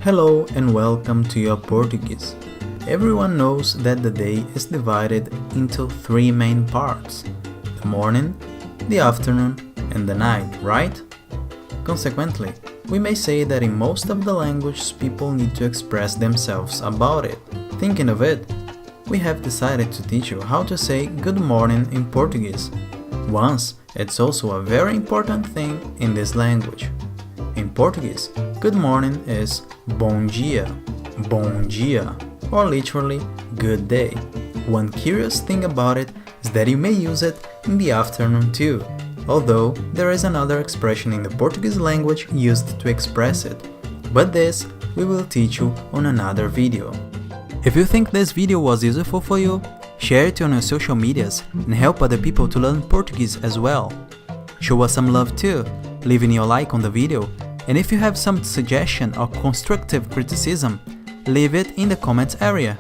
Hello and welcome to your Portuguese. Everyone knows that the day is divided into three main parts: the morning, the afternoon, and the night, right? Consequently, we may say that in most of the languages people need to express themselves about it. Thinking of it, we have decided to teach you how to say good morning in Portuguese. Once, it's also a very important thing in this language. In Portuguese, good morning is bom dia, or literally good day. One curious thing about it is that you may use it in the afternoon too, although there is another expression in the Portuguese language used to express it. But this we will teach you on another video. If you think this video was useful for you, share it on your social medias and help other people to learn Portuguese as well. Show us some love too, leaving your like on the video, and if you have some suggestion or constructive criticism, leave it in the comments area.